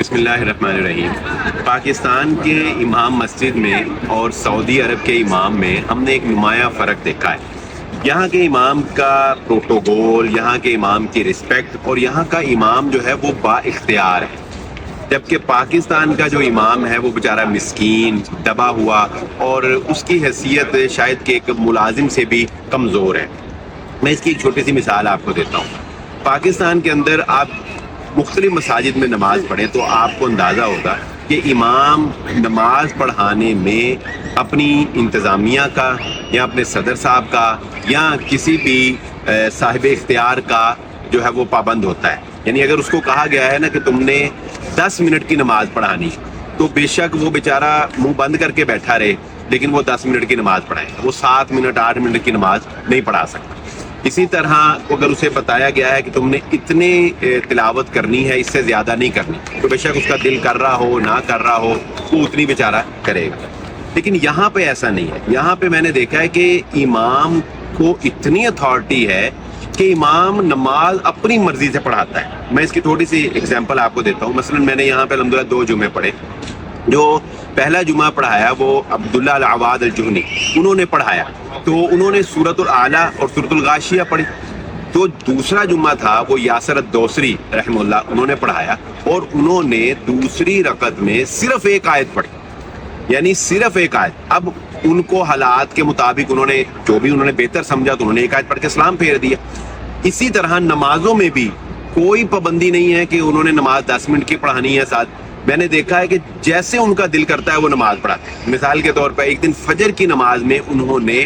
بسم اللہ الرحمن الرحیم۔ پاکستان کے امام مسجد میں اور سعودی عرب کے امام میں ہم نے ایک نمایاں فرق دیکھا ہے۔ یہاں کے امام کا پروٹوکول، یہاں کے امام کی رسپیکٹ اور یہاں کا امام جو ہے وہ با اختیار ہے، جبکہ پاکستان کا جو امام ہے وہ بیچارہ مسکین، دبا ہوا اور اس کی حیثیت شاید کہ ایک ملازم سے بھی کمزور ہے۔ میں اس کی ایک چھوٹی سی مثال آپ کو دیتا ہوں۔ پاکستان کے اندر آپ مختلف مساجد میں نماز پڑھیں تو آپ کو اندازہ ہوگا کہ امام نماز پڑھانے میں اپنی انتظامیہ کا یا اپنے صدر صاحب کا یا کسی بھی صاحب اختیار کا جو ہے وہ پابند ہوتا ہے۔ یعنی اگر اس کو کہا گیا ہے نا کہ تم نے 10 منٹ کی نماز پڑھانی تو بے شک وہ بیچارہ منہ بند کر کے بیٹھا رہے، لیکن وہ 10 منٹ کی نماز پڑھائے، وہ 7 منٹ 8 منٹ کی نماز نہیں پڑھا سکتا۔ اسی طرح اگر اسے بتایا گیا ہے کہ تم نے اتنے تلاوت کرنی ہے، اس سے زیادہ نہیں کرنی، تو بے شک اس کا دل کر رہا ہو نہ کر رہا ہو وہ اتنی بیچارہ کرے گا۔ لیکن یہاں پہ ایسا نہیں ہے۔ یہاں پہ میں نے دیکھا ہے کہ امام کو اتنی اتھارٹی ہے کہ امام نماز اپنی مرضی سے پڑھاتا ہے۔ میں اس کی تھوڑی سی اگزامپل آپ کو دیتا ہوں۔ مثلا میں نے یہاں پہ الحمدللہ 2 جمعے پڑھے۔ جو پہلا جمعہ پڑھایا وہ عبداللہ العواد الجہنی انہوں نے پڑھایا، تو انہوں نے سورۃ الاعلیٰ اور سورۃ الغاشیہ پڑھی۔ تو دوسرا جمعہ تھا وہ یاسر الدوسری رحمہ اللہ، انہوں نے پڑھایا اور انہوں نے دوسری رکعت میں صرف ایک آیت پڑھی، یعنی صرف ایک آیت۔ اب ان کو حالات کے مطابق انہوں نے جو بھی انہوں نے بہتر سمجھا تو انہوں نے ایک آیت پڑھ کے سلام پھیر دیا۔ اسی طرح نمازوں میں بھی کوئی پابندی نہیں ہے کہ انہوں نے نماز 10 منٹ کی پڑھانی ہے ساتھ۔ میں نے دیکھا ہے کہ جیسے ان کا دل کرتا ہے وہ نماز پڑھاتے ہیں۔ مثال کے طور پہ ایک دن فجر کی نماز میں انہوں نے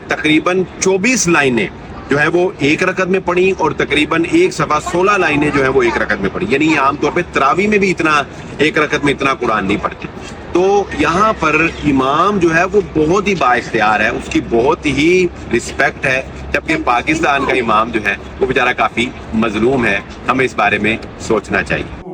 تقریباً 24 لائنیں جو ہے وہ ایک رکعت میں پڑھی اور تقریباً 1 صفحہ 16 لائنیں جو ہے وہ ایک رکعت میں پڑھی۔ یعنی عام طور پہ تراویح میں بھی اتنا ایک رکعت میں اتنا قرآن نہیں پڑھتے۔ تو یہاں پر امام جو ہے وہ بہت ہی با اختیار ہے، اس کی بہت ہی رسپیکٹ ہے، جبکہ پاکستان کا امام جو ہے وہ بیچارہ کافی مظلوم ہے۔ ہمیں اس بارے میں سوچنا چاہیے۔